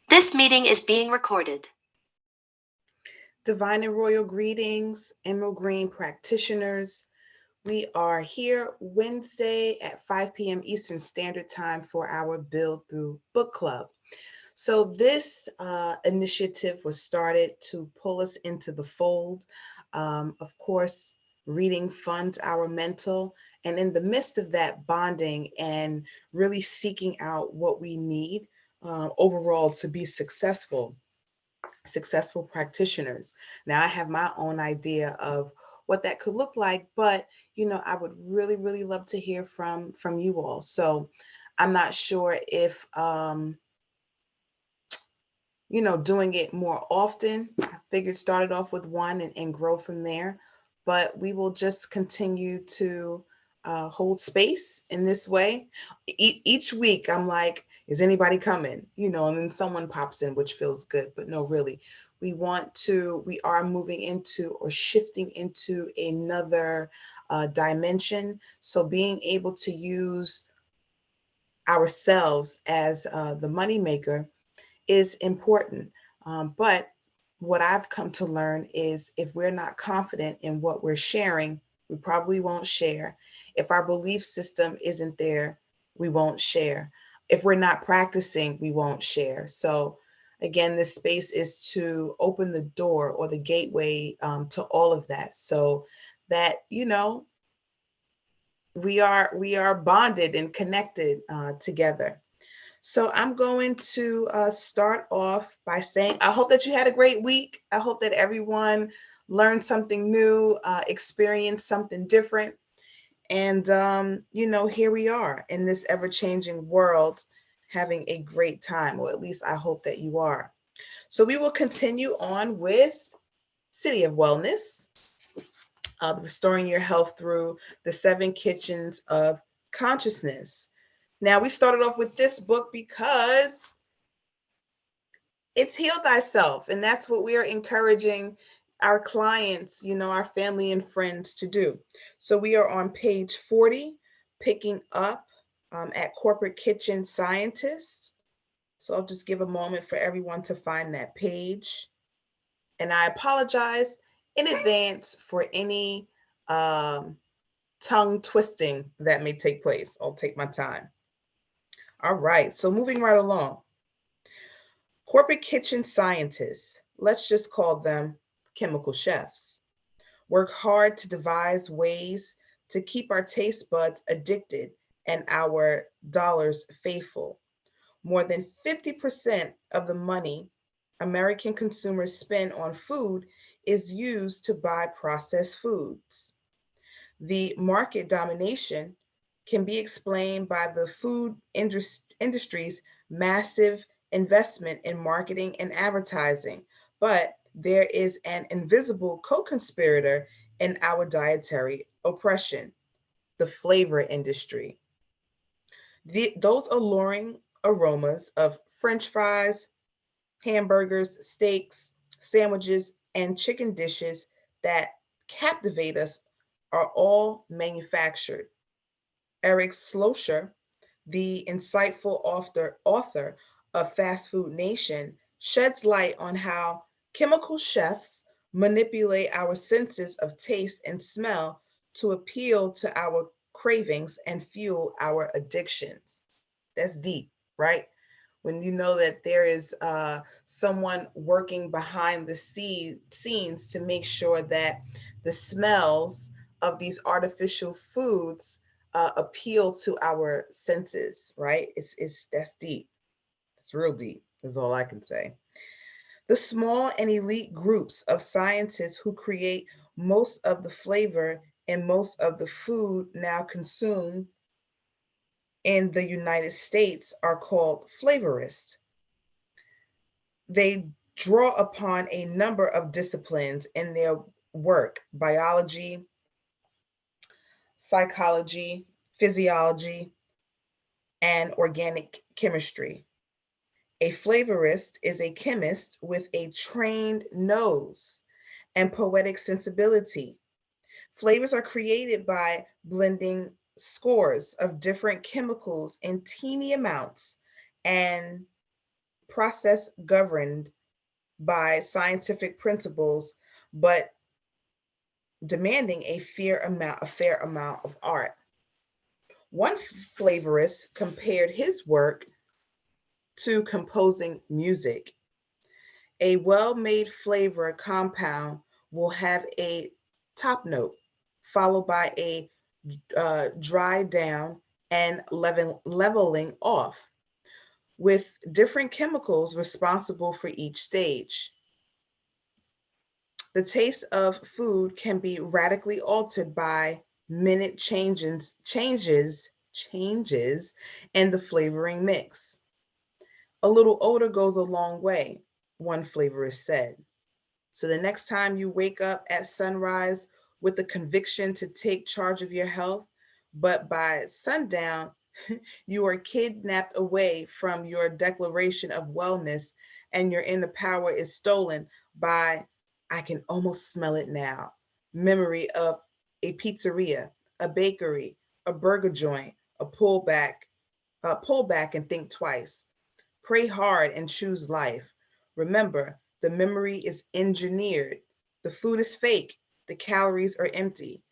This meeting is being recorded. Divine and royal greetings, Emerald Green practitioners. We are here Wednesday at 5 p.m. Eastern Standard Time for our Build Through Book Club. So this initiative was started to pull us into the fold. Of course, reading funds our mental, and in the midst of that, bonding and really seeking out what we need overall to be successful practitioners. Now I have my own idea of what that could look like, but I would really love to hear from you all. So I'm not sure if doing it more often. I figured started off with one and grow from there, but we will just continue to hold space in this way. Each week, I'm like, is anybody coming? And then someone pops in, which feels good, but no, really, we are moving into or shifting into another dimension. So being able to use ourselves as the moneymaker is important. But what I've come to learn is if we're not confident in what we're sharing, we probably won't share. If our belief system isn't there, we won't share. If we're not practicing, we won't share. So, again, this space is to open the door or the gateway to all of that, so that we are bonded and connected together. So I'm going to start off by saying I hope that you had a great week. I hope that everyone learned something new, experienced something different. And, here we are in this ever changing world having a great time, or at least I hope that you are. So we will continue on with City of Wellness, restoring your health through the 7 kitchens of consciousness. Now, we started off with this book because it's Heal Thyself, and that's what we are encouraging our clients, our family and friends to do. So we are on page 40, picking up at Corporate Kitchen Scientists. So I'll just give a moment for everyone to find that page. And I apologize in advance for any tongue twisting that may take place. I'll take my time. All right, so moving right along. Corporate kitchen scientists, let's just call them chemical chefs, work hard to devise ways to keep our taste buds addicted and our dollars faithful. More than 50% of the money American consumers spend on food is used to buy processed foods. The market domination can be explained by the food industry's massive investment in marketing and advertising, but there is an invisible co conspirator in our dietary oppression: the flavor industry. Those alluring aromas of French fries, hamburgers, steaks, sandwiches, and chicken dishes that captivate us are all manufactured. Eric Slosher, the insightful author of Fast Food Nation, sheds light on how chemical chefs manipulate our senses of taste and smell to appeal to our cravings and fuel our addictions. That's deep, right? When you know that there is someone working behind the scenes to make sure that the smells of these artificial foods appeal to our senses, right? It's That's deep. It's real deep, is all I can say. The small and elite groups of scientists who create most of the flavor and most of the food now consumed in the United States are called flavorists. They draw upon a number of disciplines in their work: biology, psychology, physiology, and organic chemistry. A flavorist is a chemist with a trained nose and poetic sensibility. Flavors are created by blending scores of different chemicals in teeny amounts and process governed by scientific principles, but demanding a fair amount of art. One flavorist compared his work to composing music. A well-made flavor compound will have a top note, followed by a dry down and leveling off, with different chemicals responsible for each stage. The taste of food can be radically altered by minute changes in the flavoring mix. A little odor goes a long way, one flavorist said. So the next time you wake up at sunrise with the conviction to take charge of your health, but by sundown, you are kidnapped away from your declaration of wellness and your inner power is stolen by, I can almost smell it now, memory of a pizzeria, a bakery, a burger joint, pull back and think twice. Pray hard and choose life. Remember, the memory is engineered. The food is fake. The calories are empty.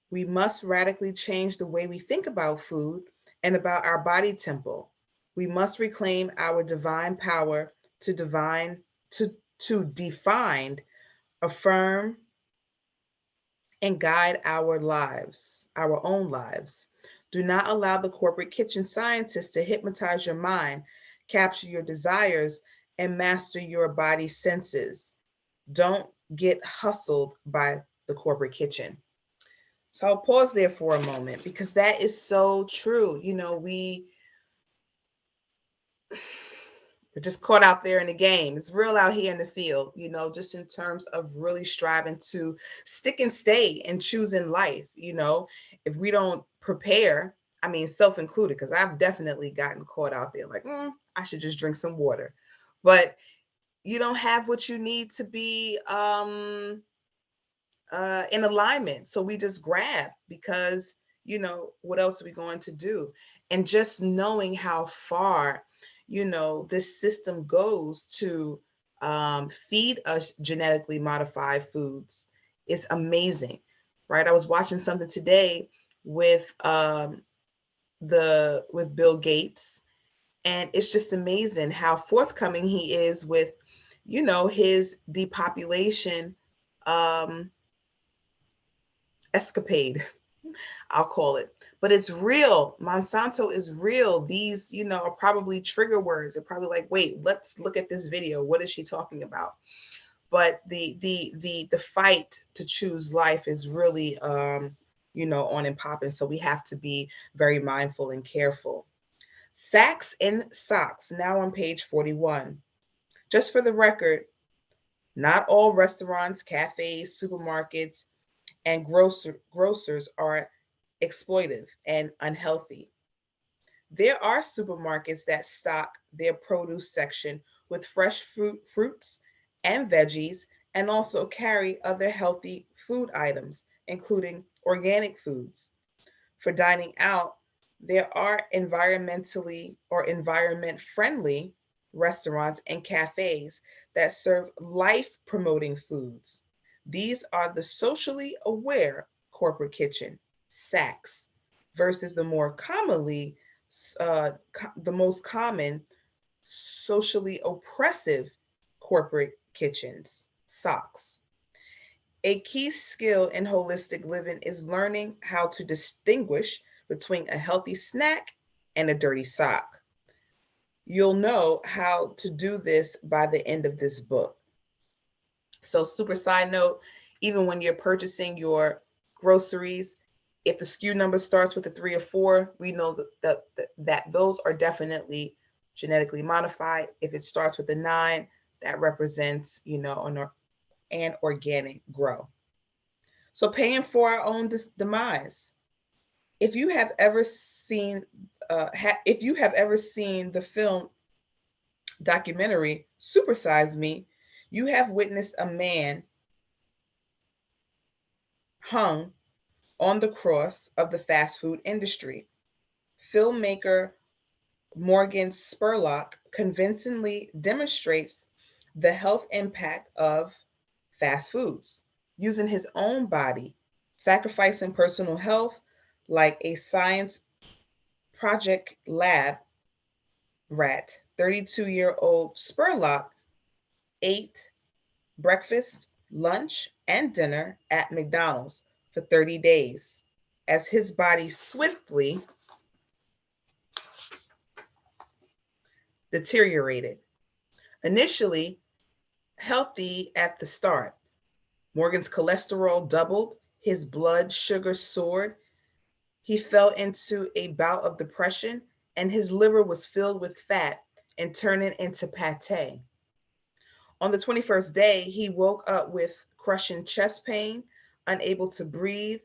We must radically change the way we think about food and about our body temple. We must reclaim our divine power to to define, affirm, and guide our lives, our own lives. Do not allow the corporate kitchen scientists to hypnotize your mind, capture your desires, and master your body senses. Don't get hustled by the corporate kitchen. So I'll pause there for a moment because that is so true. We're just caught out there in the game. It's real out here in the field, just in terms of really striving to stick and stay and choosing life. If we don't prepare, I mean, self included, because I've definitely gotten caught out there like, I should just drink some water. But you don't have what you need to be in alignment. So we just grab because, what else are we going to do? And just knowing how far, this system goes to feed us genetically modified foods is amazing, right? I was watching something today with with Bill Gates, and it's just amazing how forthcoming he is with, his depopulation um, escapade, I'll call it. But it's real. Monsanto is real. These, are probably trigger words. They're probably like, wait, let's look at this video. What is she talking about? But the fight to choose life is really on and popping. So we have to be very mindful and careful. Sacks and socks, now on page 41. Just for the record, not all restaurants, cafes, supermarkets, and grocers are exploitive and unhealthy. There are supermarkets that stock their produce section with fresh fruits and veggies, and also carry other healthy food items, including organic foods. For dining out, there are environment friendly restaurants and cafes that serve life promoting foods. These are the socially aware corporate kitchen, SACs, versus the most common socially oppressive corporate kitchens, SOCs. A key skill in holistic living is learning how to distinguish between a healthy snack and a dirty sock. You'll know how to do this by the end of this book. So, super side note, even when you're purchasing your groceries, if the SKU number starts with a 3 or 4, we know that those are definitely genetically modified. If it starts with a 9, that represents, an organic grow. So paying for our own demise. If you have ever seen, if you have ever seen the film documentary Supersize Me, you have witnessed a man hung on the cross of the fast food industry. Filmmaker Morgan Spurlock convincingly demonstrates the health impact of fast foods, using his own body, sacrificing personal health like a science project lab rat. 32-year-old Spurlock ate breakfast, lunch, and dinner at McDonald's for 30 days as his body swiftly deteriorated. Initially healthy at the start, Morgan's cholesterol doubled, his blood sugar soared, he fell into a bout of depression, and his liver was filled with fat and turning into pate. On the 21st day, he woke up with crushing chest pain, unable to breathe.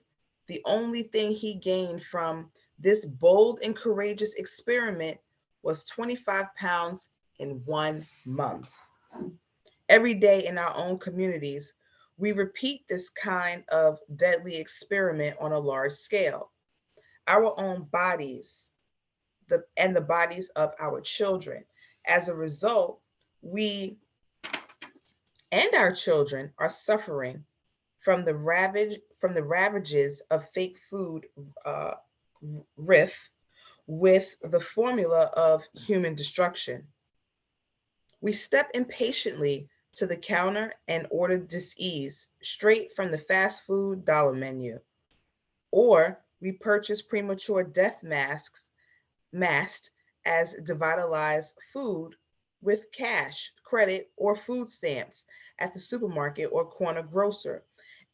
The only thing he gained from this bold and courageous experiment was 25 pounds in 1 month. Every day in our own communities, we repeat this kind of deadly experiment on a large scale. Our own bodies, and the bodies of our children. As a result, we and our children are suffering from the ravages of fake food riff with the formula of human destruction. We step impatiently to the counter and order dis-ease straight from the fast food dollar menu, or we purchase premature death masks masked as devitalized food with cash, credit, or food stamps at the supermarket or corner grocer,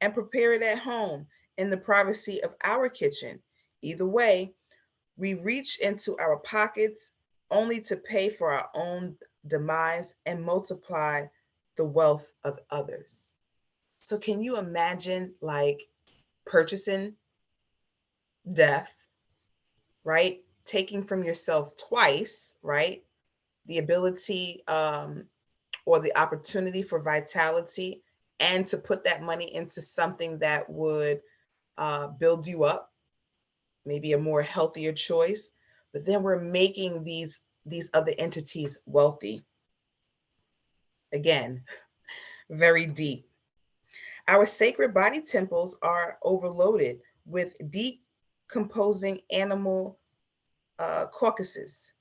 and prepare it at home in the privacy of our kitchen. Either way, we reach into our pockets only to pay for our own demise and multiply the wealth of others. So, can you imagine like purchasing death, right? Taking from yourself twice, right? The ability or the opportunity for vitality, and to put that money into something that would build you up, maybe a more healthier choice. But then we're making these other entities wealthy. Again, very deep. Our sacred body temples are overloaded with decomposing animal carcasses,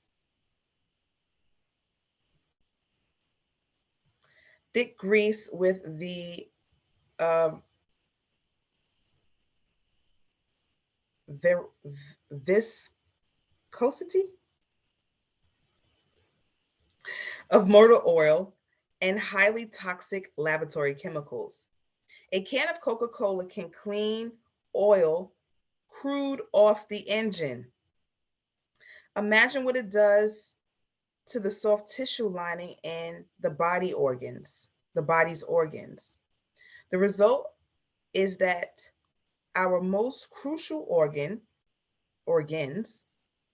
thick grease with the uh, viscosity of motor oil and highly toxic laboratory chemicals. A can of Coca-Cola can clean oil crude off the engine. Imagine what it does to the soft tissue lining and the body's organs. The result is that our most crucial organs,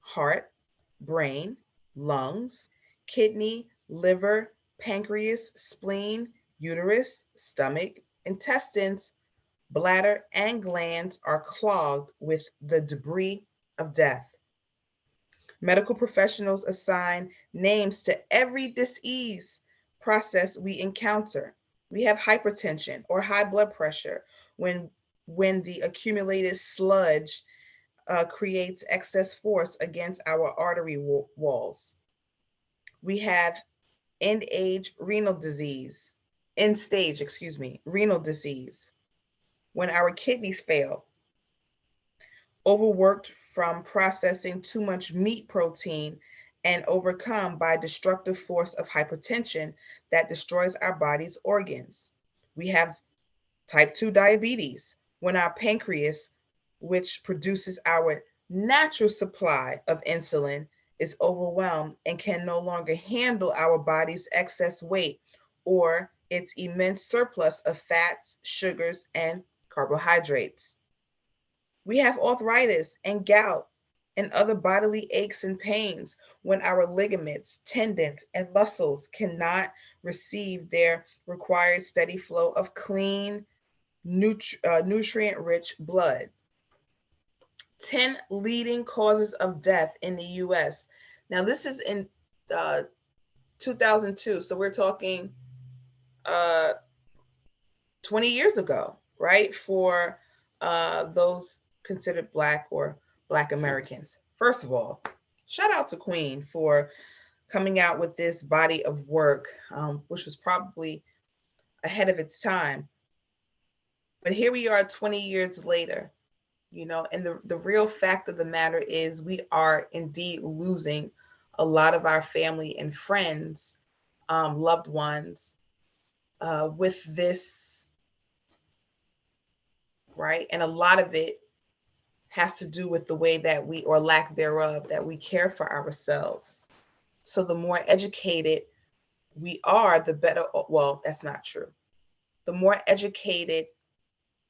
heart, brain, lungs, kidney, liver, pancreas, spleen, uterus, stomach, intestines, bladder, and glands are clogged with the debris of death. Medical professionals assign names to every disease process we encounter. We have hypertension or high blood pressure when the accumulated sludge creates excess force against our artery walls. We have end stage, renal disease, when our kidneys fail, overworked from processing too much meat protein, and overcome by destructive force of hypertension that destroys our body's organs. We have type 2 diabetes, when our pancreas, which produces our natural supply of insulin, is overwhelmed and can no longer handle our body's excess weight or its immense surplus of fats, sugars, and carbohydrates. We have arthritis and gout and other bodily aches and pains when our ligaments, tendons, and muscles cannot receive their required steady flow of clean, nutrient-rich blood. 10 leading causes of death in the US Now, this is in 2002. So we're talking 20 years ago, right? For those considered Black or Black Americans. First of all, shout out to Queen for coming out with this body of work, which was probably ahead of its time. But here we are 20 years later, and the real fact of the matter is we are indeed losing a lot of our family and friends, loved ones, with this, right? And a lot of it has to do with the way that we, or lack thereof, that we care for ourselves. So the more educated we are, the better, well, that's not true. The more educated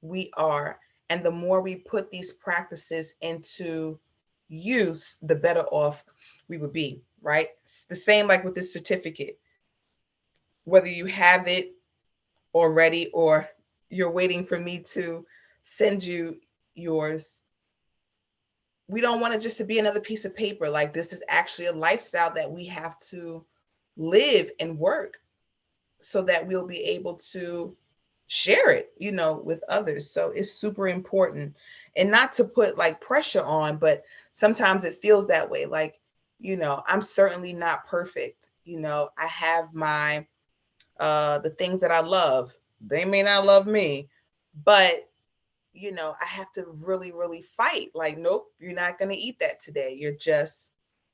we are, and the more we put these practices into use, the better off we would be, right? It's the same like with this certificate. Whether you have it already or you're waiting for me to send you yours, we don't want it just to be another piece of paper. Like, this is actually a lifestyle that we have to live and work so that we'll be able to share it, with others. So it's super important, and not to put like pressure on, but sometimes it feels that way. Like, I'm certainly not perfect. I have my, the things that I love. They may not love me, but I have to really, really fight. Like, nope, you're not going to eat that today. You're just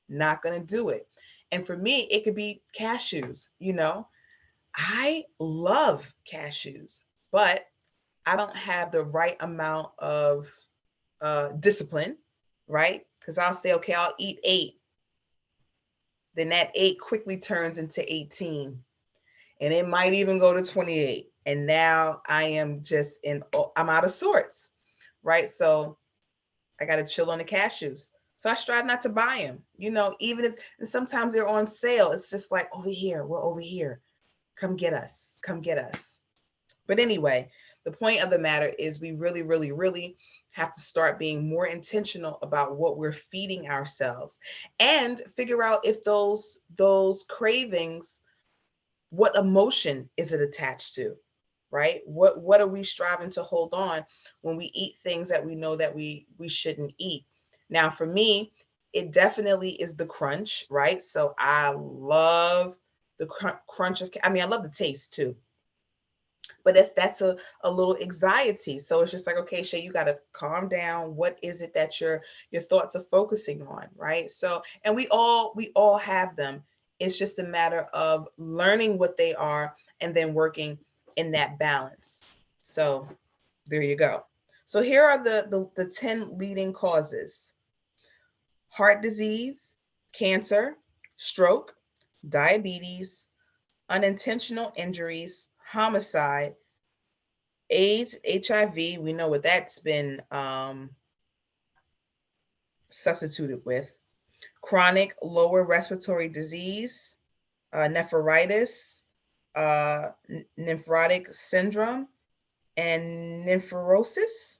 not going to do it. And for me, it could be cashews. I love cashews, but I don't have the right amount of discipline, right? Because I'll say, okay, I'll eat 8. Then that 8 quickly turns into 18. And it might even go to 28. And now I am I'm out of sorts, right? So I got to chill on the cashews. So I strive not to buy them, even if, and sometimes they're on sale. It's just like, over here, we're over here. Come get us, come get us. But anyway, the point of the matter is we really, really, really have to start being more intentional about what we're feeding ourselves, and figure out if those cravings, what emotion is it attached to, right? What are we striving to hold on when we eat things that we know that we shouldn't eat? Now, for me, it definitely is the crunch, right? So I love the crunch of, I love the taste too, but that's a little anxiety. So it's just like, okay, Shay, you got to calm down. What is it that your thoughts are focusing on, right? So, and we all have them. It's just a matter of learning what they are and then working in that balance. So there you go. So here are the 10 leading causes: heart disease, cancer, stroke, diabetes, unintentional injuries, homicide, AIDS, HIV. We know what that's been substituted with: chronic lower respiratory disease, nephritis, nephrotic syndrome, and nephrosis,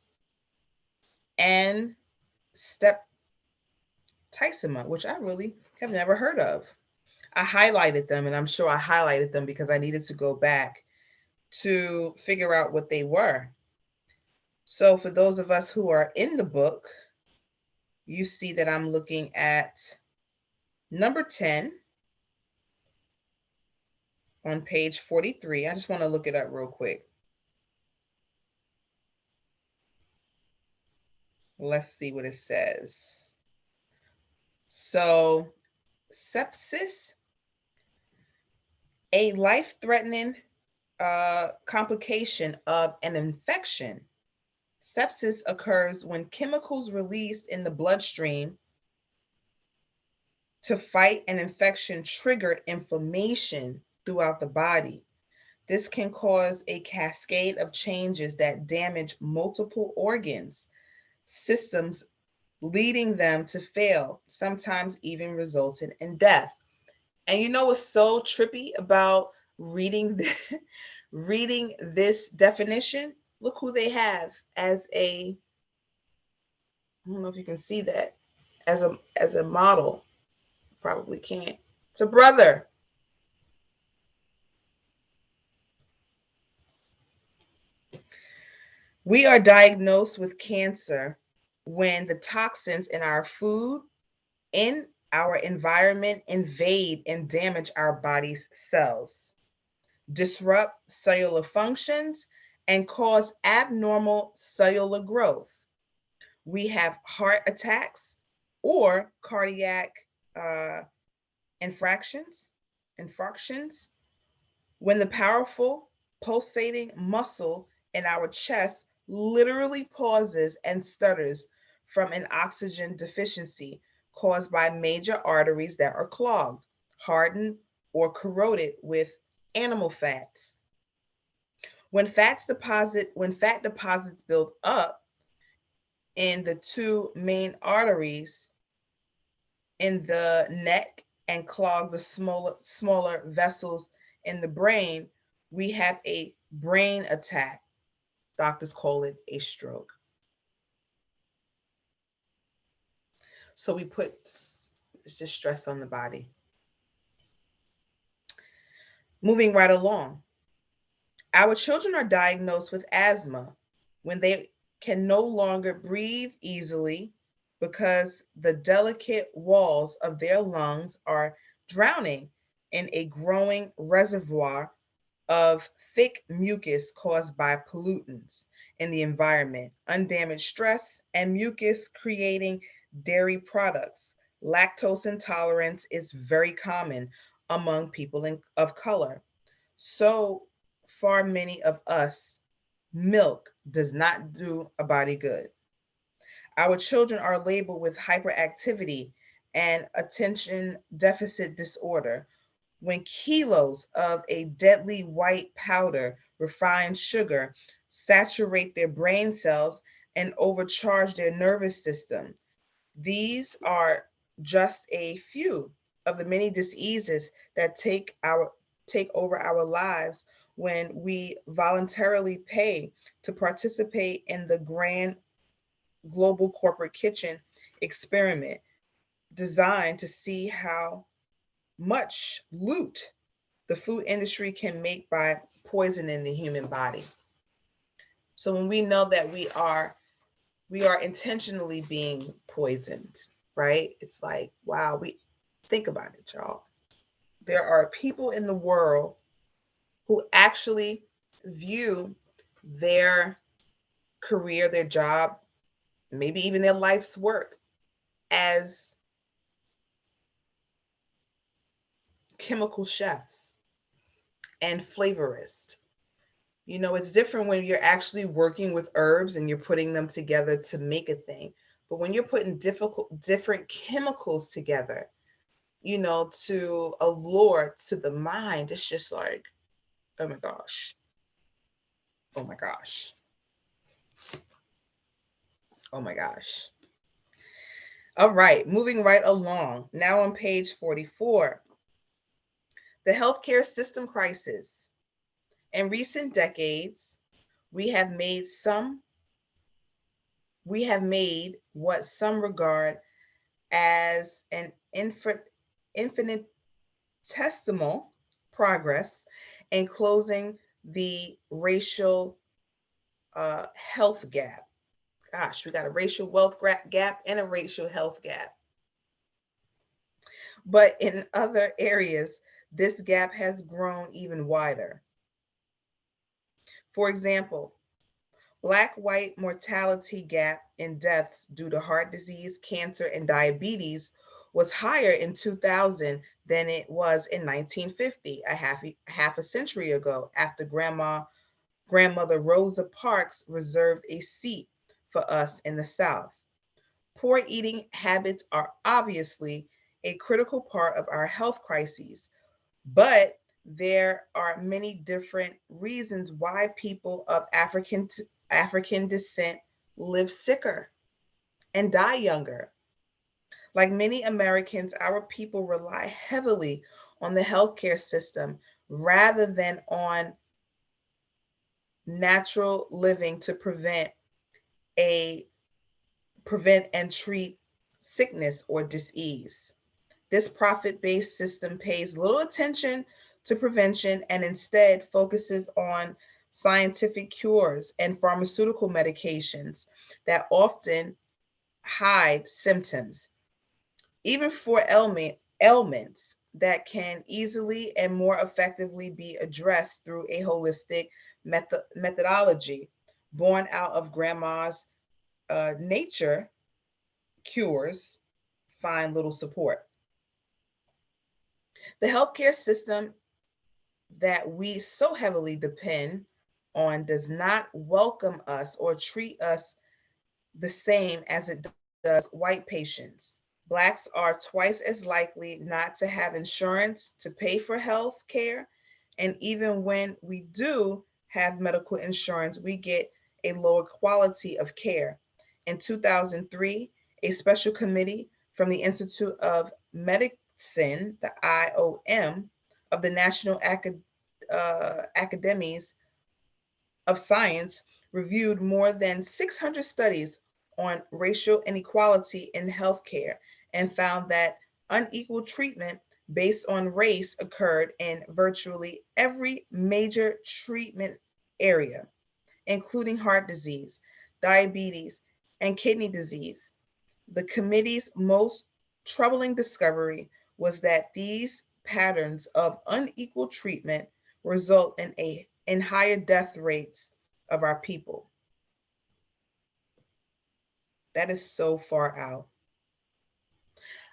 and septicemia, which I really have never heard of. I highlighted them, and I'm sure I highlighted them because I needed to go back to figure out what they were. So for those of us who are in the book, you see that I'm looking at number 10 on page 43. I just want to look it up real quick. Let's see what it says. So, sepsis, a life-threatening complication of an infection. Sepsis occurs when chemicals released in the bloodstream to fight an infection trigger inflammation throughout the body. This can cause a cascade of changes that damage multiple organs, systems, leading them to fail, sometimes even resulting in death. And you know what's so trippy about reading reading this definition? Look who they have as a, I don't know if you can see that, as a model. Probably can't. It's a brother. We are diagnosed with cancer when the toxins in our food, in our environment, invade and damage our body's cells, disrupt cellular functions, and cause abnormal cellular growth. We have heart attacks or cardiac uh, infractions, when the powerful pulsating muscle in our chest literally pauses and stutters from an oxygen deficiency caused by major arteries that are clogged, hardened, or corroded with animal fats. When fat deposits build up in the two main arteries in the neck and clog the smaller vessels in the brain, we have a brain attack. Doctors call it a stroke. So we put just stress on the body. Moving right along. Our children are diagnosed with asthma when they can no longer breathe easily because the delicate walls of their lungs are drowning in a growing reservoir of thick mucus caused by pollutants in the environment, undamaged stress, and mucus creating dairy products. Lactose intolerance is very common among people of color. So far, many of us, milk does not do a body good. Our children are labeled with hyperactivity and attention deficit disorder when kilos of a deadly white powder, refined sugar, saturate their brain cells and overcharge their nervous system. These are just a few of the many diseases that take over our lives when we voluntarily pay to participate in the grand global corporate kitchen experiment designed to see how much loot the food industry can make by poisoning the human body. So when we know that we are intentionally being poisoned, right? It's like, wow, we think about it, y'all. There are people in the world who actually view their career, their job, maybe even their life's work as chemical chefs and flavorists. You know, it's different when you're actually working with herbs and you're putting them together to make a thing. But when you're putting different chemicals together, to allure to the mind, it's just like, oh my gosh. Oh my gosh. Oh my gosh. All right, moving right along. Now on page 44, the healthcare system crisis. In recent decades, we have made what some regard as an infinitesimal progress in closing the racial health gap. Gosh, we got a racial wealth gap and a racial health gap. But in other areas, this gap has grown even wider. For example, Black-white mortality gap in deaths due to heart disease, cancer, and diabetes was higher in 2000 than it was in 1950, half a century ago, after grandmother Rosa Parks reserved a seat for us in the South. Poor eating habits are obviously a critical part of our health crises, but there are many different reasons why people of African descent live sicker and die younger. Like many Americans, our people rely heavily on the healthcare system rather than on natural living to prevent and treat sickness or disease. This profit-based system pays little attention to prevention and instead focuses on scientific cures and pharmaceutical medications that often hide symptoms, even for ailments that can easily and more effectively be addressed through a holistic methodology born out of grandma's nature cures find little support. The healthcare system that we so heavily depend on does not welcome us or treat us the same as it does white patients. Blacks are twice as likely not to have insurance to pay for health care. And even when we do have medical insurance, we get a lower quality of care. In 2003, a special committee from the Institute of Medicine, the IOM, of the National Academies of Science reviewed more than 600 studies on racial inequality in healthcare and found that unequal treatment based on race occurred in virtually every major treatment area, including heart disease, diabetes, and kidney disease. The committee's most troubling discovery was that these patterns of unequal treatment result in higher death rates of our people. That is so far out.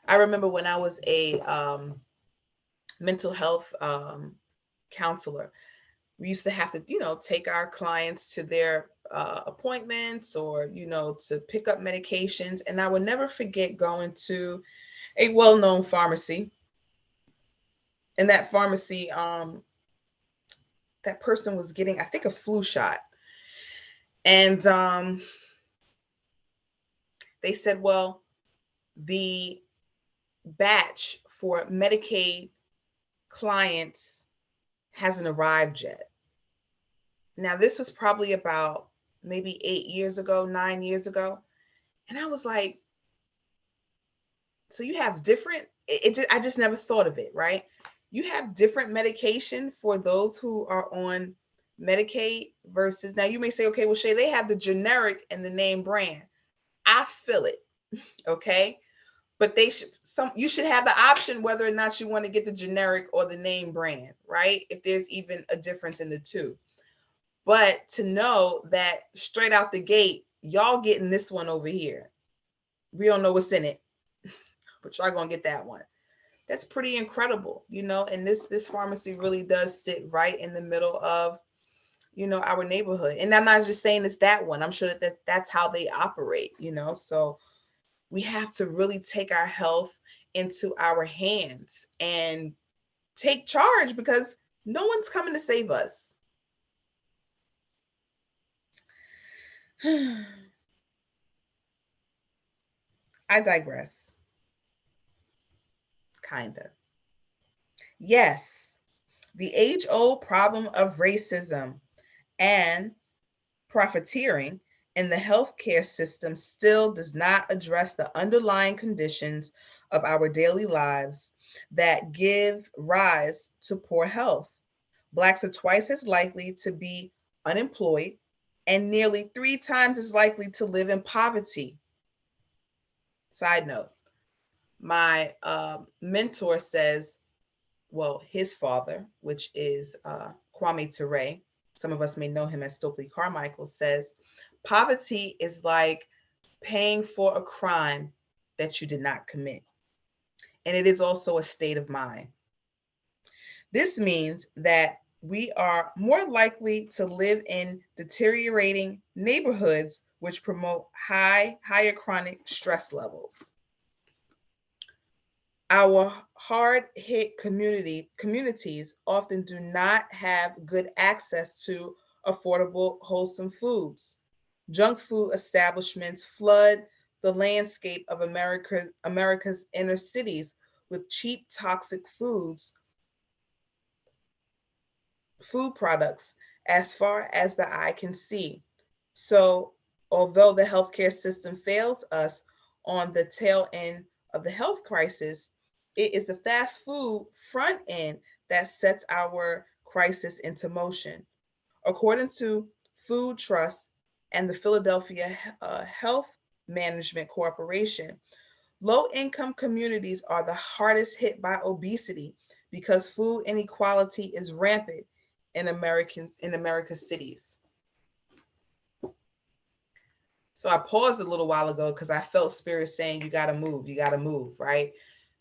I remember when I was a mental health counselor, we used to have to, take our clients to their appointments or, to pick up medications. And I would never forget going to a well-known pharmacy. In that pharmacy, that person was getting, I think, a flu shot. And they said, well, the batch for Medicaid clients hasn't arrived yet. Now, this was probably about maybe 8 years ago, 9 years ago. And I was like, so you have different, I just never thought of it, right? You have different medication for those who are on Medicaid versus, now you may say, okay, well, Shay, they have the generic and the name brand. I feel it, okay? But you should have the option whether or not you want to get the generic or the name brand, right? If there's even a difference in the two. But to know that straight out the gate, y'all getting this one over here. We don't know what's in it, but y'all gonna get that one. That's pretty incredible, and this pharmacy really does sit right in the middle of, our neighborhood. And I'm not just saying it's that one. I'm sure that's how they operate, so we have to really take our health into our hands and take charge because no one's coming to save us. I digress. Kinda. Yes, the age-old problem of racism and profiteering in the healthcare system still does not address the underlying conditions of our daily lives that give rise to poor health. Blacks are twice as likely to be unemployed and nearly 3 times as likely to live in poverty. Side note, my mentor says, well, his father, which is Kwame Ture, some of us may know him as Stokely Carmichael, says, poverty is like paying for a crime that you did not commit. And it is also a state of mind. This means that we are more likely to live in deteriorating neighborhoods which promote higher chronic stress levels. Our hard-hit communities often do not have good access to affordable, wholesome foods. Junk food establishments flood the landscape of America's inner cities with cheap, toxic food products as far as the eye can see. So, although the healthcare system fails us on the tail end of the health crisis, it is the fast food front end that sets our crisis into motion. According to Food Trust and the Philadelphia Health Management Corporation, low-income communities are the hardest hit by obesity because food inequality is rampant in America's cities. So I paused a little while ago because I felt spirit saying, you got to move, right?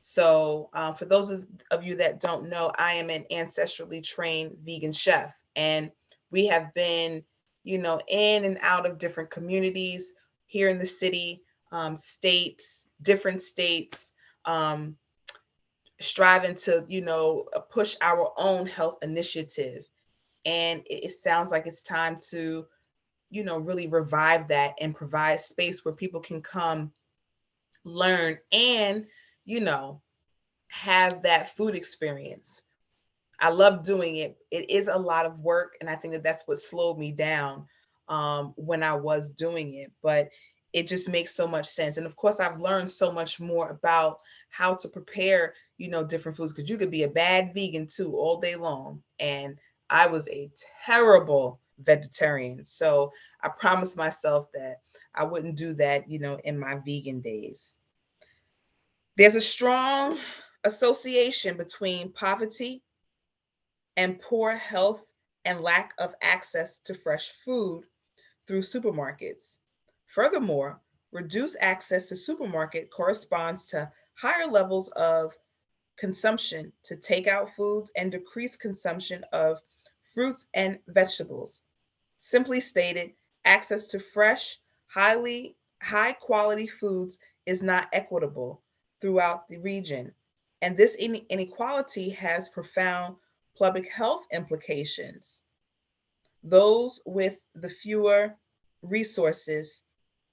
So for those of you that don't know, I am an ancestrally trained vegan chef, and we have been, in and out of different communities here in the city, states, different states, um, striving to, push our own health initiative. And it sounds like it's time to, really revive that and provide space where people can come learn and, have that food experience. I love doing it. It is a lot of work. And I think that that's what slowed me down when I was doing it. But it just makes so much sense. And of course, I've learned so much more about how to prepare, different foods, because you could be a bad vegan too all day long. And I was a terrible vegetarian. So I promised myself that I wouldn't do that, in my vegan days. There's a strong association between poverty and poor health and lack of access to fresh food through supermarkets. Furthermore, reduced access to supermarket corresponds to higher levels of consumption to takeout foods and decreased consumption of fruits and vegetables. Simply stated, access to fresh, high quality foods is not equitable throughout the region. And this inequality has profound public health implications. Those with the fewer resources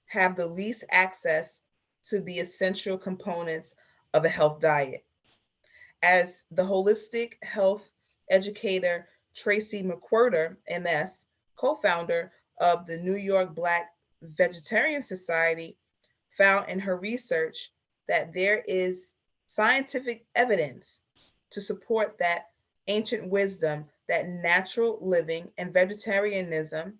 have the least access to the essential components of a health diet. As the holistic health educator Tracy McWhirter, MS, co-founder of the New York Black Vegetarian Society, found in her research that there is scientific evidence to support that ancient wisdom that natural living and vegetarianism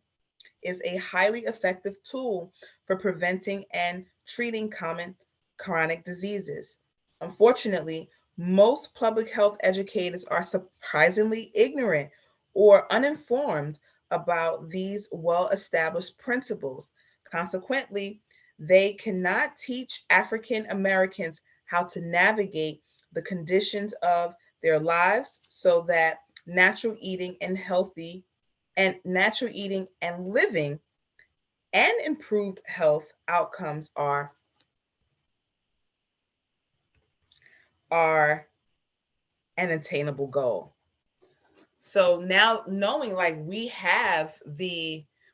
is a highly effective tool for preventing and treating common chronic diseases. Unfortunately, most public health educators are surprisingly ignorant or uninformed about these well established principles. Consequently, they cannot teach African Americans how to navigate the conditions of their lives so that natural eating and living and improved health outcomes are an attainable goal. So now knowing like we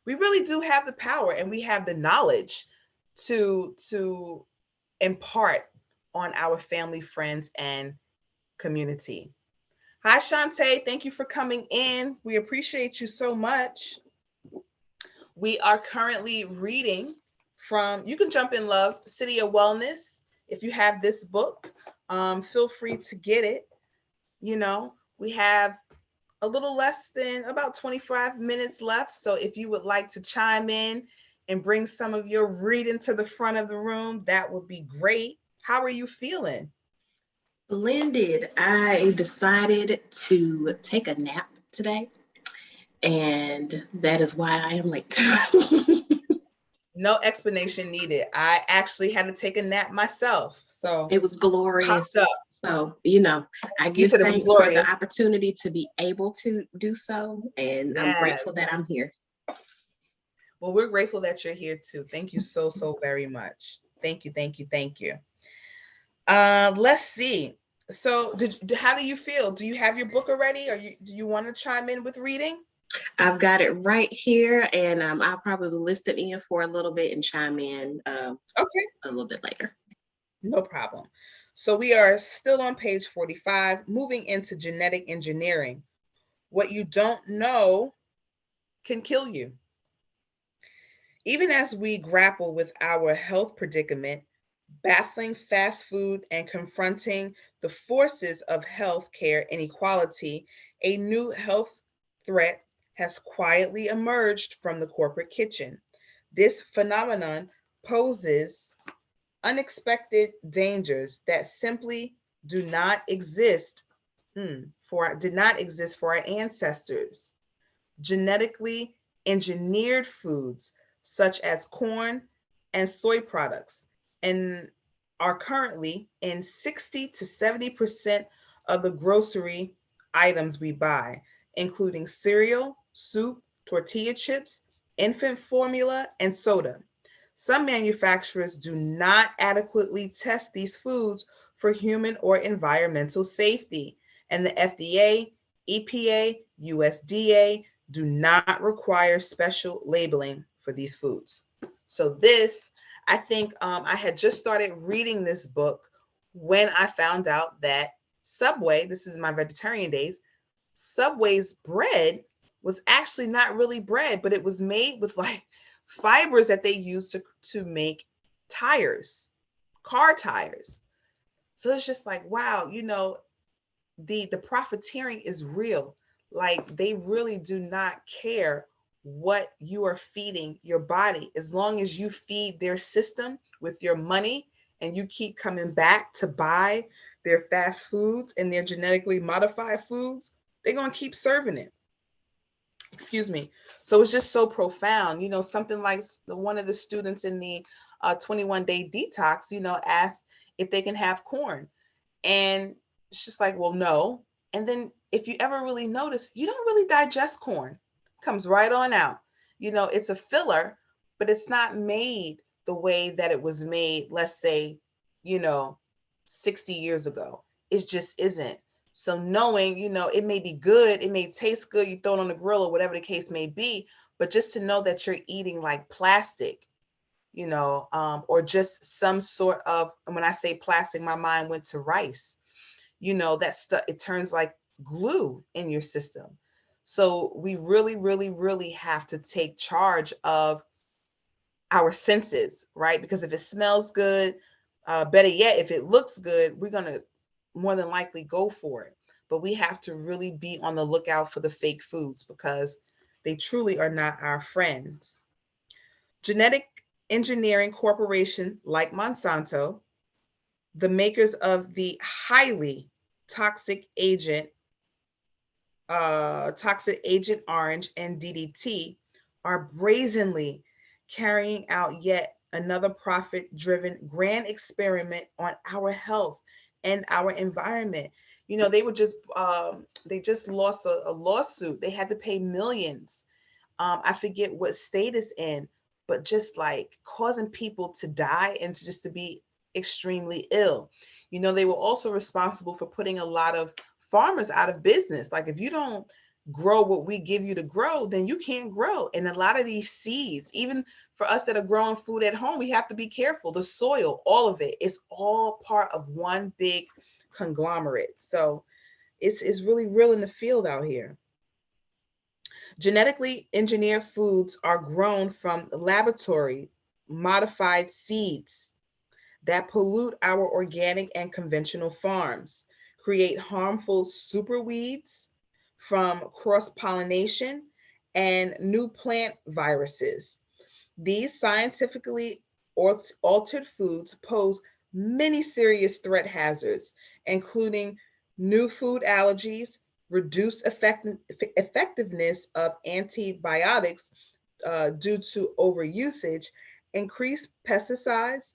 really do have the power and we have the knowledge to impart on our family, friends, and community. Hi, Shantae. Thank you for coming in. We appreciate you so much. We are currently reading from, you can jump in, love, City of Wellness. If you have this book, feel free to get it. We have a little less than about 25 minutes left. So if you would like to chime in and bring some of your reading to the front of the room, that would be great. How are you feeling? Splendid. I decided to take a nap today, and that is why I am late. No explanation needed. I actually had to take a nap myself. So it was glorious. So, I give thanks for the opportunity to be able to do so. And I'm grateful that I'm here. Well, we're grateful that you're here too. Thank you so very much. Thank you. Let's see. So how do you feel? Do you have your book already? Or do you want to chime in with reading? I've got it right here, and I'll probably list it in for a little bit and chime in a little bit later. No problem. So we are still on page 45, moving into genetic engineering. What you don't know can kill you. Even as we grapple with our health predicament, battling fast food and confronting the forces of healthcare inequality, a new health threat has quietly emerged from the corporate kitchen. This phenomenon poses unexpected dangers that simply do not exist did not exist for our ancestors. Genetically engineered foods such as corn and soy products and are currently in 60 to 70% of the grocery items we buy, including cereal, soup, tortilla chips, infant formula, and soda. Some manufacturers do not adequately test these foods for human or environmental safety, and the FDA, EPA, USDA do not require special labeling for these foods. So this, I think I had just started reading this book when I found out that Subway, this is my vegetarian days, Subway's bread was actually not really bread, but it was made with like fibers that they use to make tires, car tires. So it's just like, wow, the profiteering is real. Like they really do not care what you are feeding your body as long as you feed their system with your money and you keep coming back to buy their fast foods and their genetically modified foods, they're going to keep serving it. Excuse me. So it's just so profound. Something like one of the students in the 21-day detox, asked if they can have corn. And it's just like, well, no. And then if you ever really notice, you don't really digest corn. It comes right on out. It's a filler, but it's not made the way that it was made, let's say, 60 years ago. It just isn't. So knowing, it may be good, it may taste good, you throw it on the grill or whatever the case may be, but just to know that you're eating like plastic, or just some sort of, and when I say plastic, my mind went to rice, that stuff, it turns like glue in your system. So we really, really, really have to take charge of our senses, right? Because if it smells good, better yet, if it looks good, we're going to more than likely go for it. But we have to really be on the lookout for the fake foods because they truly are not our friends. Genetic engineering corporation like Monsanto, the makers of the highly toxic agent Orange and DDT, are brazenly carrying out yet another profit-driven grand experiment on our health and our environment. They just lost a lawsuit. They had to pay millions. I forget what state it's in, but just like causing people to die and to be extremely ill. They were also responsible for putting a lot of farmers out of business. Like if you don't grow what we give you to grow, then you can't grow. And a lot of these seeds, even for us that are growing food at home, we have to be careful. The soil, all of it, is all part of one big conglomerate. So it's really real in the field out here. Genetically engineered foods are grown from laboratory modified seeds that pollute our organic and conventional farms, create harmful superweeds from cross-pollination and new plant viruses. These scientifically altered foods pose many serious threat hazards, including new food allergies, reduced effectiveness of antibiotics due to overusage, increased pesticides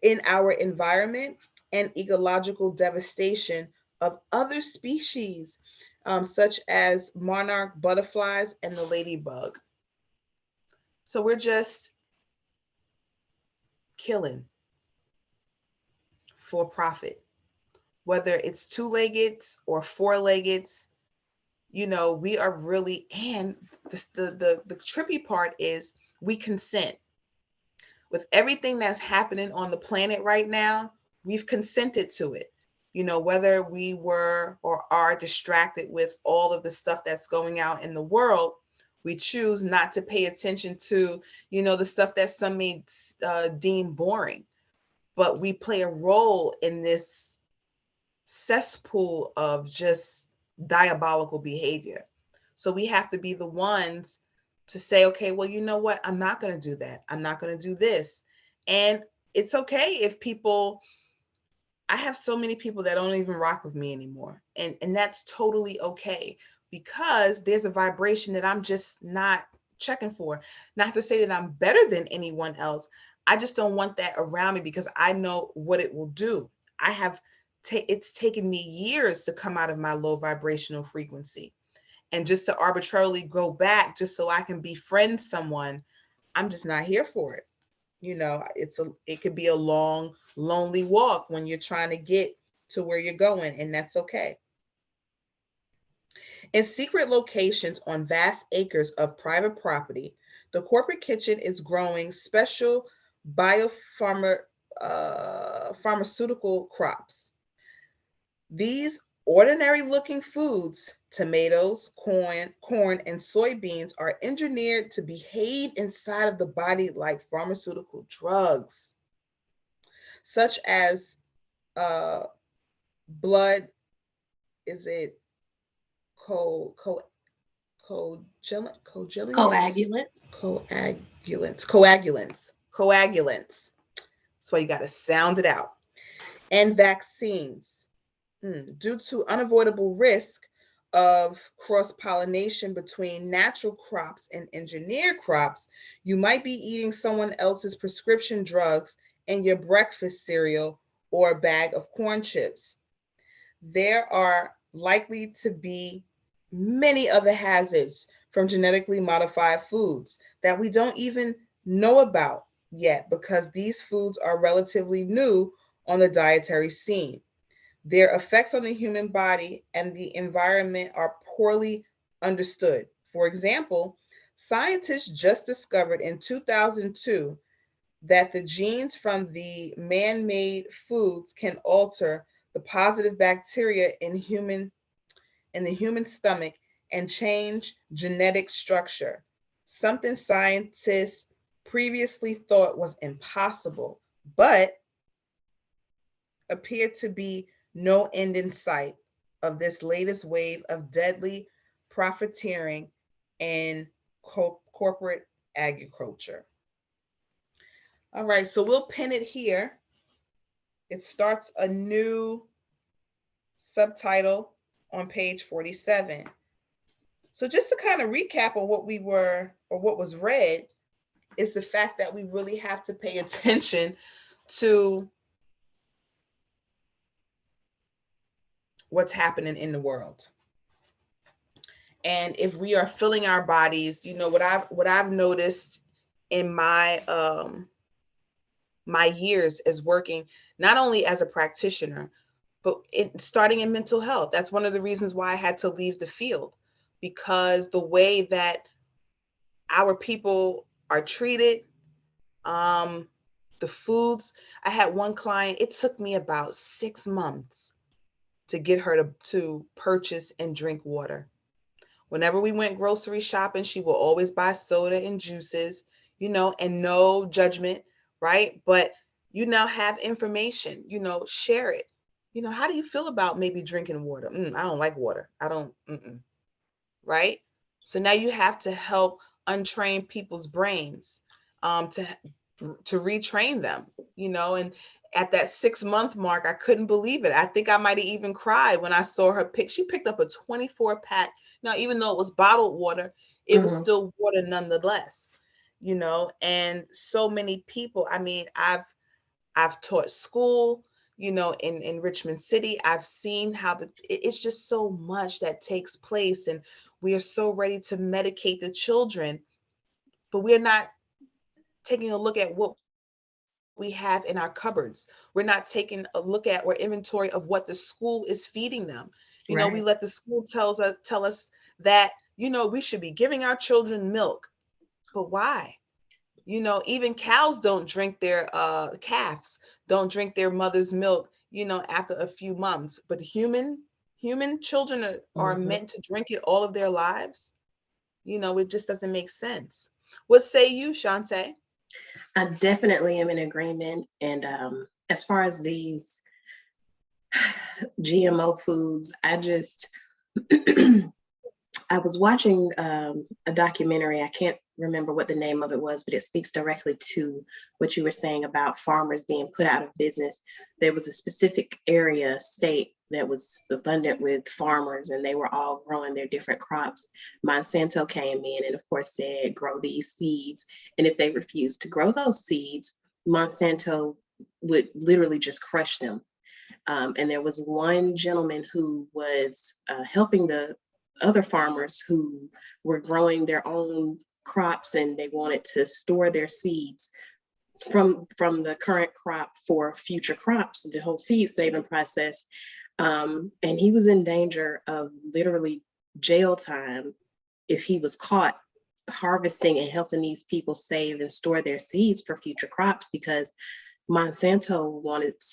in our environment, and ecological devastation of other species, such as monarch butterflies and the ladybug. So we're just killing for profit, whether it's two-legged or four-legged. We are really, and the trippy part is we consent. With everything that's happening on the planet right now, we've consented to it. Whether we were or are distracted with all of the stuff that's going out in the world, we choose not to pay attention to, the stuff that some may deem boring. but we play a role in this cesspool of just diabolical behavior. So we have to be the ones to say, okay, well, you know what? I'm not going to do that. I'm not going to do this. And it's okay if people, I have so many people that don't even rock with me anymore. And that's totally okay, because there's a vibration that I'm just not checking for. Not to say that I'm better than anyone else. I just don't want that around me, because I know what it will do. I have it's taken me years to come out of my low vibrational frequency. And just to arbitrarily go back just so I can befriend someone, I'm just not here for it. You know, it could be a long, lonely walk when you're trying to get to where you're going, and that's okay. In secret locations on vast acres of private property, the corporate kitchen is growing special pharmaceutical crops. These ordinary looking foods, tomatoes, corn, and soybeans, are engineered to behave inside of the body like pharmaceutical drugs, such as blood, is it Coagulants. Coagulants. That's why you got to sound it out. And vaccines. Due to unavoidable risk of cross-pollination between natural crops and engineered crops, you might be eating someone else's prescription drugs in your breakfast cereal or a bag of corn chips. There are likely to be many other hazards from genetically modified foods that we don't even know about yet, because these foods are relatively new on the dietary scene. Their effects on the human body and the environment are poorly understood. For example, scientists just discovered in 2002 that the genes from the man-made foods can alter the positive bacteria in the human stomach and change genetic structure, something scientists previously thought was impossible, but appeared to be no end in sight of this latest wave of deadly profiteering in corporate agriculture. All right, so we'll pin it here. It starts a new subtitle on page 47. So just to kind of recap on what what was read, is the fact that we really have to pay attention to what's happening in the world. And if we are filling our bodies, you know, what I've noticed in my my years as working not only as a practitioner, but starting in mental health. That's one of the reasons why I had to leave the field, because the way that our people are treated, the foods. I had one client, it took me about 6 months to get her to purchase and drink water. Whenever we went grocery shopping, she will always buy soda and juices, you know, and no judgment, right? But you now have information, you know, share it. You know, how do you feel about maybe drinking water? I don't like water. I don't, right? So now you have to help untrain people's brains, to retrain them, you know. And at that 6-month mark, I couldn't believe it. I think I might have even cried when I saw her she picked up a 24-pack. Now, even though it was bottled water, it was still water nonetheless, you know. And so many people, I mean, I've taught school, you know, in Richmond City. I've seen how it's just so much that takes place, and we are so ready to medicate the children, but we're not taking a look at what we have in our cupboards. We're not taking a look at or inventory of what the school is feeding them. You know, we let the school tell us that, you know, we should be giving our children milk, but why? You know, even cows don't drink their calves don't drink their mother's milk, you know, after a few months. But human children are meant to drink it all of their lives. You know, it just doesn't make sense. What say you, Shantae? I definitely am in agreement. And as far as these GMO foods, I was watching a documentary. I can't remember what the name of it was, but it speaks directly to what you were saying about farmers being put out of business. There was a specific area, state, that was abundant with farmers, and they were all growing their different crops. Monsanto came in and, of course, said, grow these seeds. And if they refused to grow those seeds, Monsanto would literally just crush them. And there was one gentleman who was helping the other farmers who were growing their own crops, and they wanted to store their seeds from the current crop for future crops, the whole seed saving process. And he was in danger of literally jail time if he was caught harvesting and helping these people save and store their seeds for future crops, because Monsanto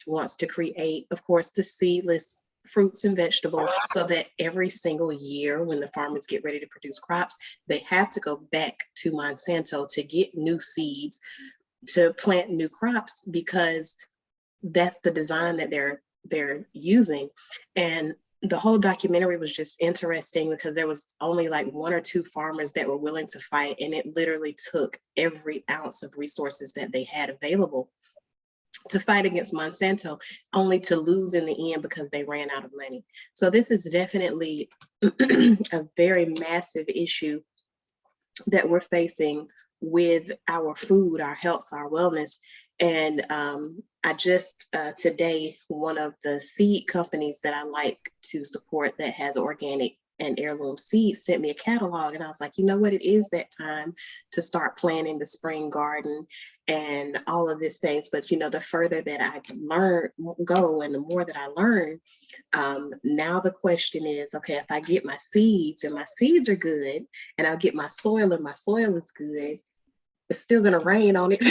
wants to create, of course, the seedless fruits and vegetables, so that every single year when the farmers get ready to produce crops, they have to go back to Monsanto to get new seeds to plant new crops, because that's the design that they're using. And the whole documentary was just interesting because there was only like one or two farmers that were willing to fight, and it literally took every ounce of resources that they had available to fight against Monsanto, only to lose in the end because they ran out of money. So this is definitely a very massive issue that we're facing with our food, our health, our wellness. And I just today, one of the seed companies that I like to support that has organic and heirloom seeds sent me a catalog, and I was like, you know what, it is that time to start planning the spring garden and all of these things. But the further that I can go and the more that I learn, now the question is, okay, if I get my seeds and my seeds are good, and I'll get my soil and my soil is good, it's still gonna rain on it.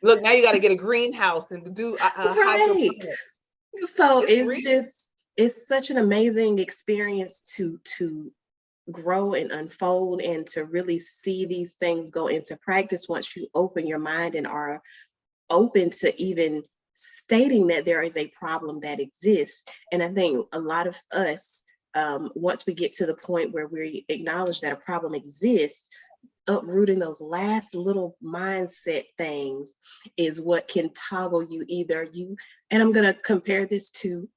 Look, now you got to get a greenhouse and do right. So it's such an amazing experience to grow and unfold, and to really see these things go into practice once you open your mind and are open to even stating that there is a problem that exists. And I think a lot of us, once we get to the point where we acknowledge that a problem exists, uprooting those last little mindset things is what can toggle you. And I'm going to compare this to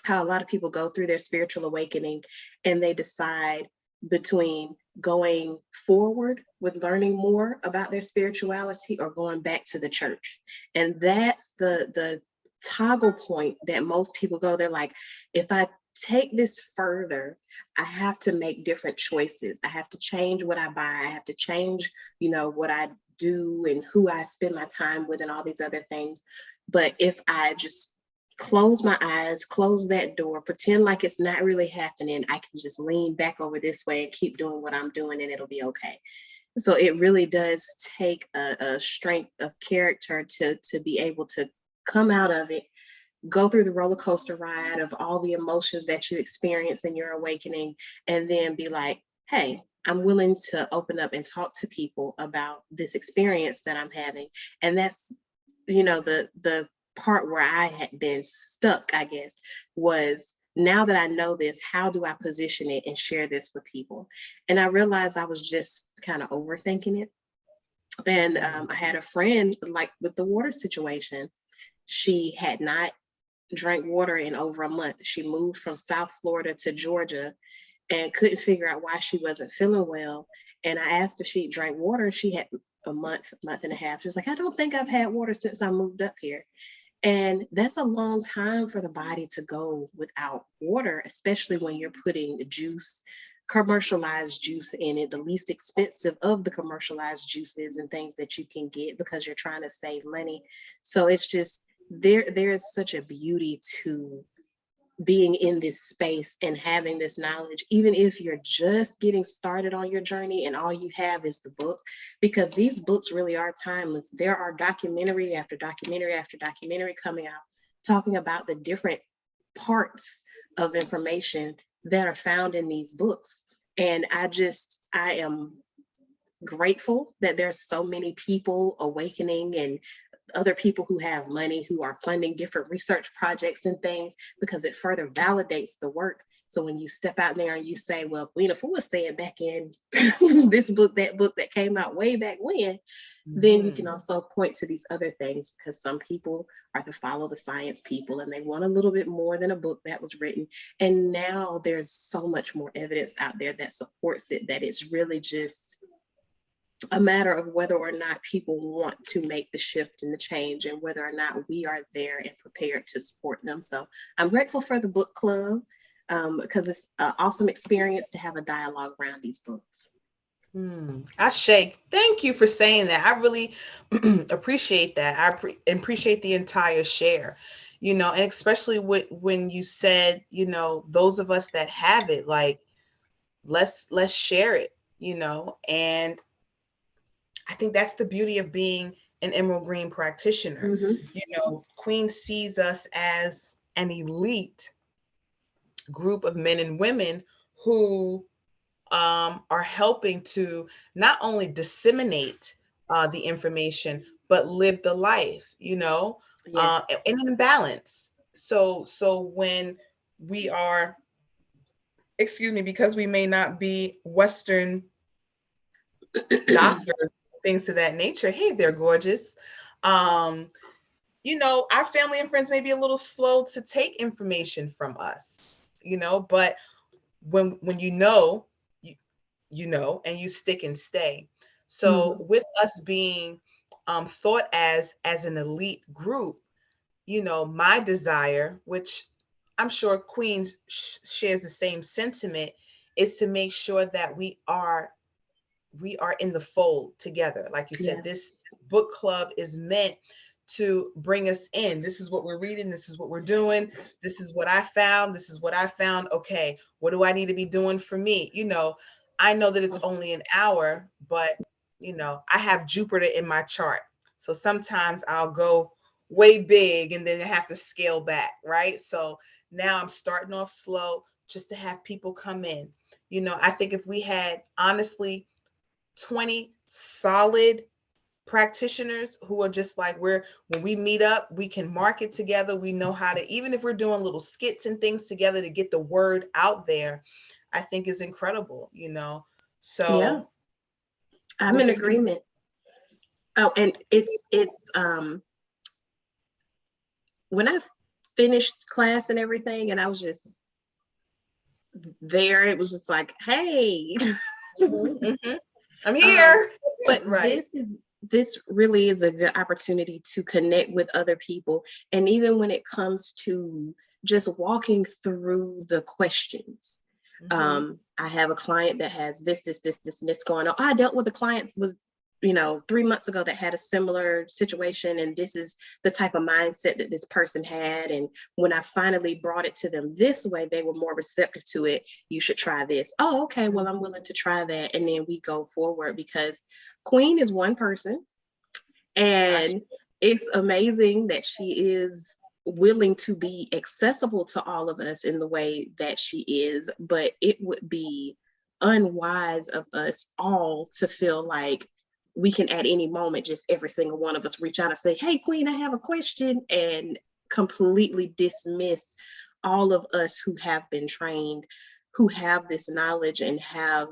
how a lot of people go through their spiritual awakening, and they decide between going forward with learning more about their spirituality or going back to the church. And that's the toggle point that most people go. They're like, if I take this further, I have to make different choices. I have to change what I buy. I have to change, what I do and who I spend my time with and all these other things. But if I just close my eyes, close that door, pretend like it's not really happening, I can just lean back over this way and keep doing what I'm doing, and it'll be okay. So it really does take a strength of character to be able to come out of it, go through the roller coaster ride of all the emotions that you experience in your awakening, and then be like, hey, I'm willing to open up and talk to people about this experience that I'm having. And that's, the part where I had been stuck, I guess, was, now that I know this, how do I position it and share this with people? And I realized I was just kind of overthinking it. And I had a friend, like with the water situation, she had not drank water in over a month. She moved from South Florida to Georgia and couldn't figure out why she wasn't feeling well. And I asked if she drank water. She had a month and a half. She was like, I don't think I've had water since I moved up here. And that's a long time for the body to go without water, especially when you're putting juice, commercialized juice in it, the least expensive of the commercialized juices and things that you can get because you're trying to save money. So it's just, there's such a beauty to being in this space and having this knowledge, even if you're just getting started on your journey and all you have is the books, because these books really are timeless. There are documentary after documentary after documentary coming out talking about the different parts of information that are found in these books. And I am grateful that there's so many people awakening and other people who have money who are funding different research projects and things, because it further validates the work. So when you step out there and you say, well, Queen Afua said back in this book that came out way back when, then you can also point to these other things, because some people are the follow the science people and they want a little bit more than a book that was written. And now there's so much more evidence out there that supports it, that it's really just a matter of whether or not people want to make the shift and the change, and whether or not we are there and prepared to support them. So I'm grateful for the book club, because it's an awesome experience to have a dialogue around these books. Ashe, thank you for saying that. I really appreciate that. I appreciate the entire share, and especially when you said, those of us that have it, like, let's share it, and I think that's the beauty of being an Emerald Green practitioner. Queen sees us as an elite group of men and women who are helping to not only disseminate the information, but live the life, Yes. in balance. So when we are, because we may not be Western doctors, things of that nature. Hey there, gorgeous. Our family and friends may be a little slow to take information from us, but when you know, and you stick and stay. So with us being thought as an elite group, my desire, which I'm sure Queen shares the same sentiment, is to make sure that we are in the fold together. Like you said, this book club is meant to bring us in. This is what we're reading. This is what we're doing. This is what I found. This is what I found. Okay, what do I need to be doing for me? I know that it's only an hour, but I have Jupiter in my chart. So sometimes I'll go way big and then I have to scale back, right? So now I'm starting off slow just to have people come in. I think if we had, honestly, 20 solid practitioners who are just like, when we meet up, we can market together. We know how to, even if we're doing little skits and things together to get the word out there, I think is incredible, So yeah, I'm in agreement. Oh, and it's when I finished class and everything, and I was just there, it was just like, hey, I'm here. But right. This really is a good opportunity to connect with other people. And even when it comes to just walking through the questions, I have a client that has this, and this going on. I dealt with a client was 3 months ago that had a similar situation, and this is the type of mindset that this person had. And when I finally brought it to them this way, they were more receptive to it. You should try this. Oh, okay, well, I'm willing to try that. And then we go forward, because Queen is one person, and it's amazing that she is willing to be accessible to all of us in the way that she is. But it would be unwise of us all to feel like we can at any moment, just every single one of us, reach out and say, hey, Queen, I have a question, and completely dismiss all of us who have been trained, who have this knowledge and have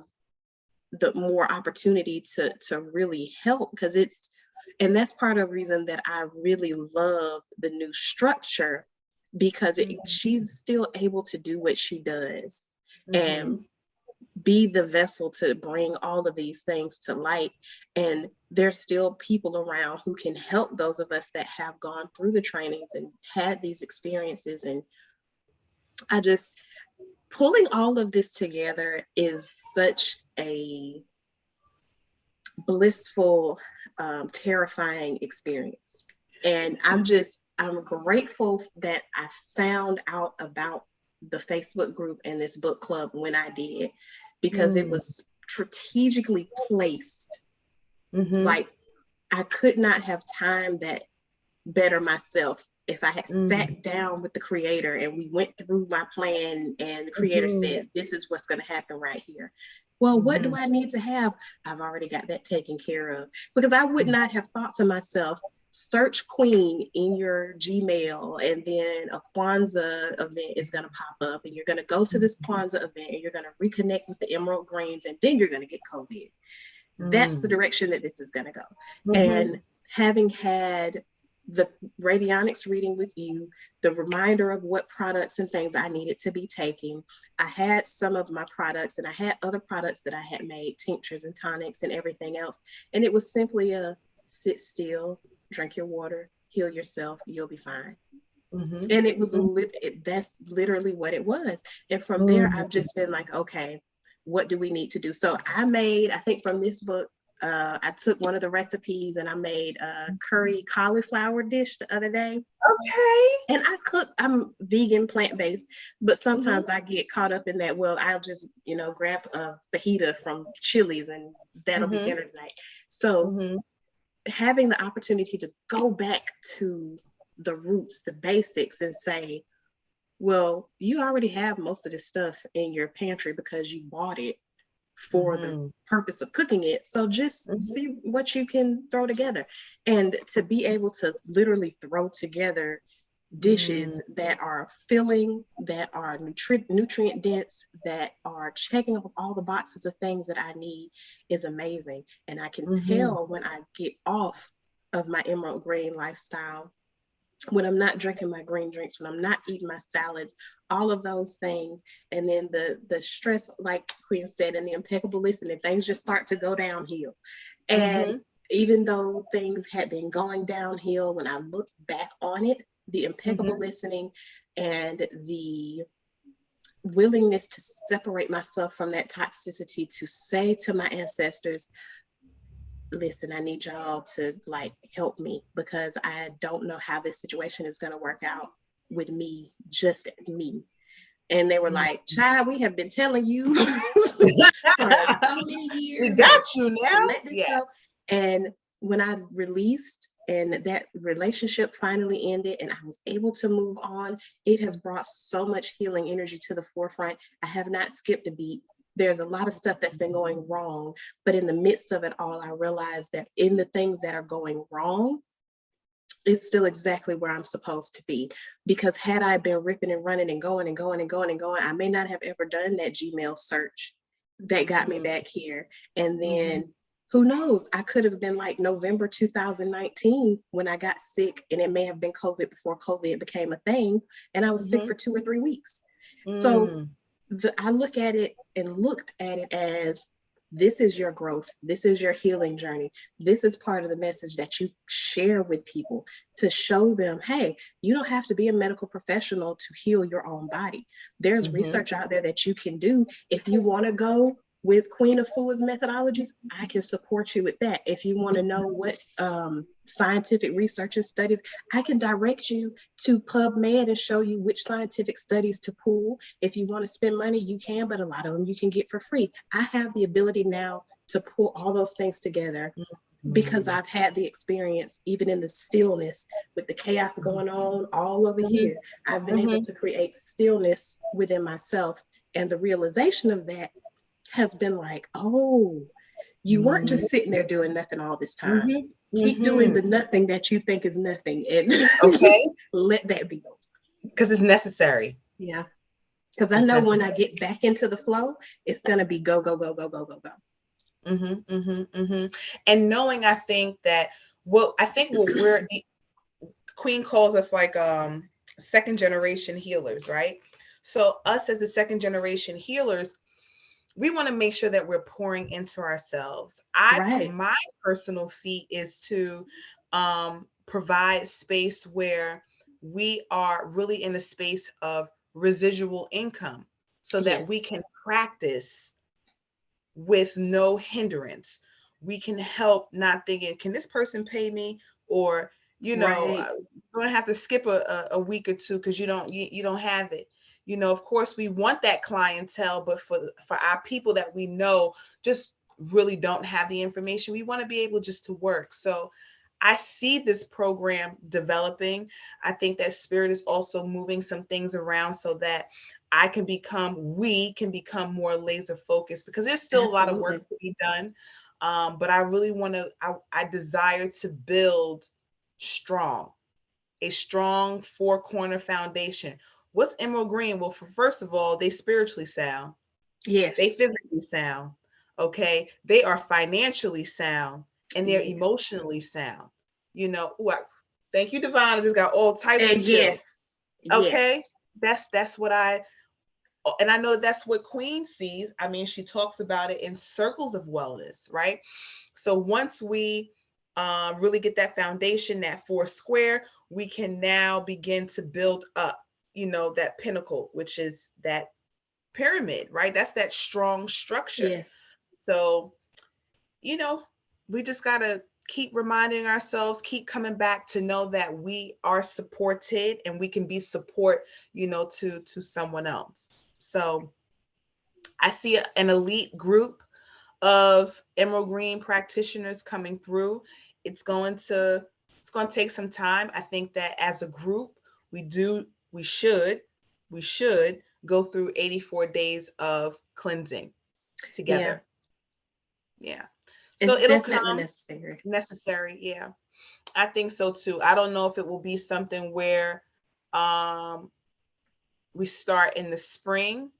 the more opportunity to really help. Because and that's part of the reason that I really love the new structure, because she's still able to do what she does and be the vessel to bring all of these things to light. And there's still people around who can help those of us that have gone through the trainings and had these experiences. And I just, pulling all of this together is such a blissful, terrifying experience. And I'm grateful that I found out about the Facebook group and this book club when I did, because it was strategically placed. Like, I could not have timed that better myself if I had sat down with the creator and we went through my plan, and the creator said, this is what's going to happen right here. Well, what do I need to have? I've already got that taken care of, because I would not have thought to myself, search Queen in your Gmail, and then a Kwanzaa event is going to pop up, and you're going to go to this Kwanzaa event, and you're going to reconnect with the emerald greens, and then you're going to get COVID. That's the direction that this is going to go. And having had the radionics reading with you, the reminder of what products and things I needed to be taking, I had some of my products, and I had other products that I had made, tinctures and tonics and everything else. And it was simply a sit still, drink your water, heal yourself, you'll be fine. And it was that's literally what it was. And from there, I've just been like, okay, what do we need to do? So I think from this book, I took one of the recipes and I made a curry cauliflower dish the other day. Okay. And I'm vegan, plant-based, but sometimes I get caught up in that. Well, I'll just, grab a fajita from Chili's and that'll be dinner tonight. So having the opportunity to go back to the roots, the basics, and say, well, you already have most of this stuff in your pantry because you bought it for the purpose of cooking it. So just see what you can throw together. And to be able to literally throw together dishes that are filling, that are nutrient dense, that are checking up all the boxes of things that I need is amazing. And I can tell when I get off of my emerald green lifestyle, when I'm not drinking my green drinks, when I'm not eating my salads, all of those things. And then the stress, like Queen said, and the impeccable listening, things just start to go downhill. And even though things had been going downhill, when I look back on it, the impeccable listening and the willingness to separate myself from that toxicity, to say to my ancestors, listen, I need y'all to help me, because I don't know how this situation is going to work out with me, just me. And they were like, child, we have been telling you for so many years. We got you now. Let this go. And when I released and that relationship finally ended and I was able to move on, it has brought so much healing energy to the forefront. I have not skipped a beat. There's a lot of stuff that's been going wrong, but in the midst of it all, I realized that in the things that are going wrong, it's still exactly where I'm supposed to be. Because had I been ripping and running and going and going and going and going, I may not have ever done that Gmail search that got me back here. And then who knows, I could have been like November 2019 when I got sick, and it may have been COVID before COVID became a thing. And I was sick for 2 or 3 weeks. So I look at it and looked at it as, this is your growth. This is your healing journey. This is part of the message that you share with people, to show them, hey, you don't have to be a medical professional to heal your own body. There's research out there that you can do. If you want to go with Queen of Foods methodologies, I can support you with that. If you want to know what scientific research and studies, I can direct you to PubMed and show you which scientific studies to pull. If you want to spend money, you can, but a lot of them you can get for free. I have the ability now to pull all those things together because I've had the experience, even in the stillness with the chaos going on all over here. I've been able to create stillness within myself. And the realization of that has been like, oh, you weren't just sitting there doing nothing all this time. Keep doing the nothing that you think is nothing, and let that be. Because it's necessary. Yeah. Because I know when I get back into the flow, it's gonna be go, go, go, go, go, go, go. And knowing, I think what we're the Queen calls us like second generation healers, right? So us as the second generation healers, we want to make sure that we're pouring into ourselves. My personal feat is to provide space where we are really in a space of residual income, so that we can practice with no hindrance. We can help, not thinking, can this person pay me? Or, you're going to have to skip a week or two because you don't have it. Of course, we want that clientele, but for our people that we know just really don't have the information, we want to be able just to work. So I see this program developing. I think that Spirit is also moving some things around so that we can become more laser focused, because there's still a lot of work to be done. But I really I desire to build strong, a strong four-corner foundation. What's emerald green? Well, first of all, they spiritually sound. Yes. They physically sound. Okay. They are financially sound and they're Yes. emotionally sound. You know, what? Thank you, Divine. I just got all types of chills. Yes. Okay. Yes. That's what and I know that's what Queen sees. I mean, she talks about it in circles of wellness, right? So once we really get that foundation, that four square, we can now begin to build up, you know, that pinnacle, which is that pyramid, right? That's that strong structure. Yes. So, you know, we just got to keep reminding ourselves, keep coming back to know that we are supported and we can be support, you know, to someone else. So I see an elite group of emerald green practitioners coming through. It's going to take some time. I think that as a group, we should go through 84 days of cleansing together. Yeah. So It's it'll definitely come necessary. Yeah. I think so too. I don't know if it will be something where we start in the spring,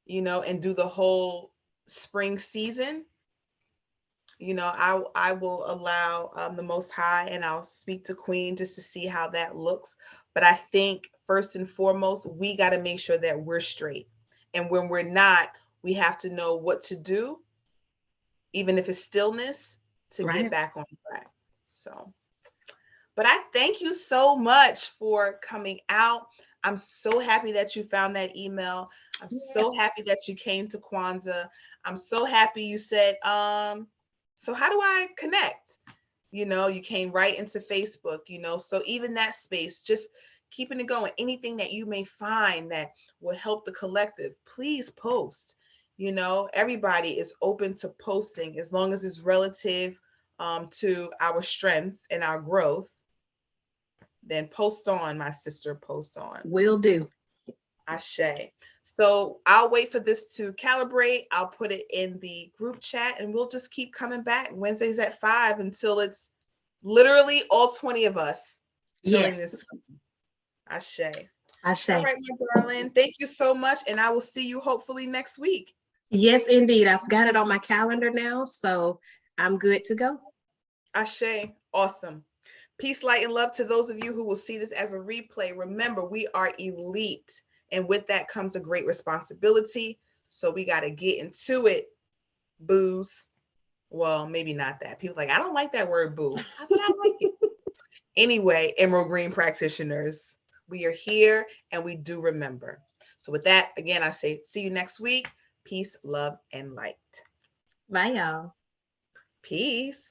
you know, and do the whole spring season. You know, I will allow the Most High, and I'll speak to Queen just to see how that looks. But I think first and foremost, we got to make sure that we're straight. And when we're not, we have to know what to do, even if it's stillness, to get back on track. So, but I thank you so much for coming out. I'm so happy that you found that email. I'm so happy that you came to Kwanzaa. I'm so happy you said, so how do I connect? You know, you came right into Facebook, you know, so even that space, just keeping it going. Anything that you may find that will help the collective, please post. You know, everybody is open to posting as long as it's relative to our strength and our growth. Then post on, my sister, post on. Will do. Ashe. So I'll wait for this to calibrate. I'll put it in the group chat and we'll just keep coming back Wednesdays at 5 until it's literally all 20 of us doing this. Ashe. Ashe. All right, my darling. Thank you so much. And I will see you hopefully next week. Yes, indeed. I've got it on my calendar now, so I'm good to go. Ashe. Awesome. Peace, light, and love to those of you who will see this as a replay. Remember, we are elite. And with that comes a great responsibility. So we got to get into it, boos. Well, maybe not that. People like, I don't like that word boo. I like it. Anyway, Emerald Green practitioners, we are here and we do remember. So with that, again, I say, see you next week. Peace, love, and light. Bye, y'all. Peace.